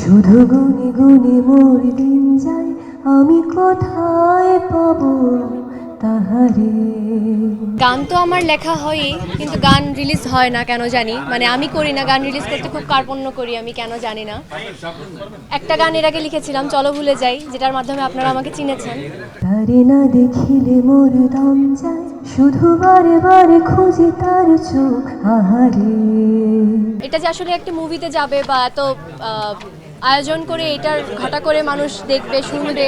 শুধু গুনে গুনে মোর দিন যায়, আমি কোথায় পাবো তাহারে। গান তো আমার লেখা হয়ই, কিন্তু গান রিলিজ হয় না কেন জানি। মানে আমি করি না, গান রিলিজ করতে খুব কার্পণ্য করি আমি, কেন জানি না। একটা গান এর আগে লিখেছিলাম, চলো ভুলে যাই, যেটার মাধ্যমে আপনারা আমাকে চিনেছেন। তারে না দেখিলে মোর দম যায়, শুধু বারে বারে খুঁজি তার চোখ আহারে। এটা যে আসলে একটা মুভিতে যাবে বা এত আয়োজন করে এটার ঘটা করে মানুষ দেখবে শুনবে,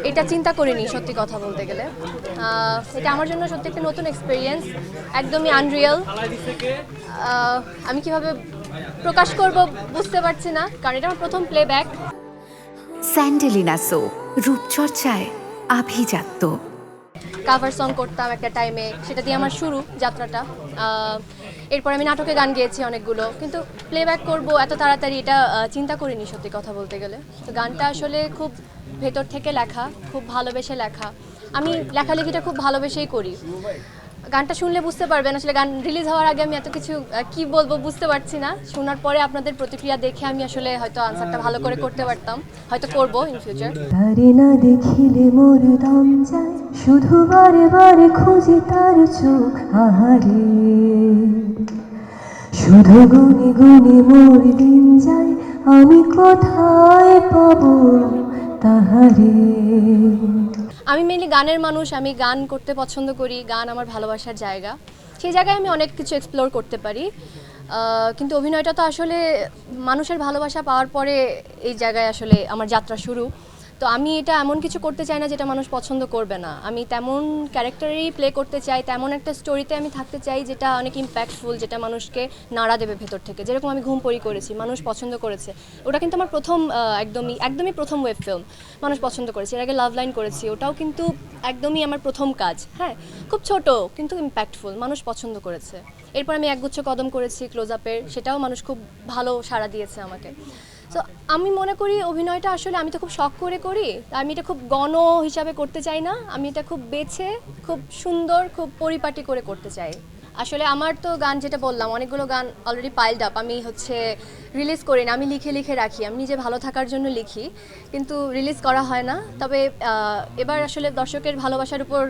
এটা চিন্তা করিনি সত্যি কথা বলতে গেলে। এটা আমার জন্য সত্যি একটা নতুন এক্সপিরিয়েন্স, একদমই আনরিয়াল। আমি কিভাবে প্রকাশ করব বুঝতে পারছি না, কারণ এটা আমার প্রথম প্লেব্যাক। স্যান্ডেলিনা সো, রূপচর্চায় আভিজাত্য। কাভার সং করতাম একটা টাইমে, সেটা দিয়ে আমার শুরু যাত্রাটা। এরপর আমি নাটকে গান গেয়েছি অনেকগুলো, কিন্তু প্লেব্যাক করব এত তাড়াতাড়ি এটা চিন্তা করিনি সত্যি কথা বলতে গেলে। তো গানটা আসলে খুব ভেতর থেকে লেখা, খুব ভালোবেসে লেখা। আমি লেখালেখিটা খুব ভালোবেসেই করি। গানটা শুনলে বুঝতে পারবেন, আসলে গান রিলিজ হওয়ার আগে আমি এত কিছু কি বলবো বুঝতে পারছি না। শোনার পরে আপনাদের প্রতিক্রিয়া দেখে আমি আসলে হয়তো আনসারটা ভালো করে করতে পারতাম, হয়তো করব ইন ফিউচার। তারে না দেখিলে মোর দম যায়, শুধু বারে বারে খুঁজি তার চোখ আহারে। শুধু গুনে গুনে মোর দিন যায়, আমি কোথায় পাবো তাহারে। আমি মেনলি গানের মানুষ, আমি গান করতে পছন্দ করি, গান আমার ভালোবাসার জায়গা। সেই জায়গায় আমি অনেক কিছু এক্সপ্লোর করতে পারি, কিন্তু অভিনয়টা তো আসলে মানুষের ভালোবাসা পাওয়ার পরে এই জায়গায় আসলে আমার যাত্রা শুরু। তো আমি এটা এমন কিছু করতে চাই না যেটা মানুষ পছন্দ করবে না। আমি তেমন ক্যারেক্টারেই প্লে করতে চাই, তেমন একটা স্টোরিতে আমি থাকতে চাই যেটা অনেক ইম্প্যাক্টফুল, যেটা মানুষকে নাড়া দেবে ভেতর থেকে। যেরকম আমি ঘুম পড়ি করেছি, মানুষ পছন্দ করেছে। ওটা কিন্তু আমার প্রথম একদমই একদমই প্রথম ওয়েব ফিল্ম, মানুষ পছন্দ করেছে। এর আগে লাভ লাইন করেছি, ওটাও কিন্তু একদমই আমার প্রথম কাজ। হ্যাঁ, খুব ছোট কিন্তু ইম্প্যাক্টফুল, মানুষ পছন্দ করেছে। এরপর আমি একগুচ্ছ কদম করেছি ক্লোজ আপের, সেটাও মানুষ খুব ভালো সাড়া দিয়েছে আমাকে। সো আমি মনে করি অভিনয়টা আসলে আমি তো খুব শখ করে করি, আমি এটা খুব গণ হিসাবে করতে চাই না। আমি এটা খুব বেছে, খুব সুন্দর, খুব পরিপাটি করে করতে চাই। আসলে আমার তো গান, যেটা বললাম, অনেকগুলো গান অলরেডি পাইলড আপ। আমি রিলিজ করি না, আমি লিখে লিখে রাখি। আমি নিজে ভালো থাকার জন্য লিখি, কিন্তু রিলিজ করা হয় না। তবে এবার আসলে দর্শকের ভালোবাসার উপর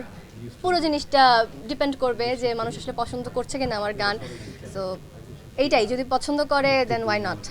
পুরো জিনিসটা ডিপেন্ড করবে যে মানুষ আসলে পছন্দ করছে কিনা আমার গান। সো এইটাই, যদি পছন্দ করে দেন ওয়াই নট।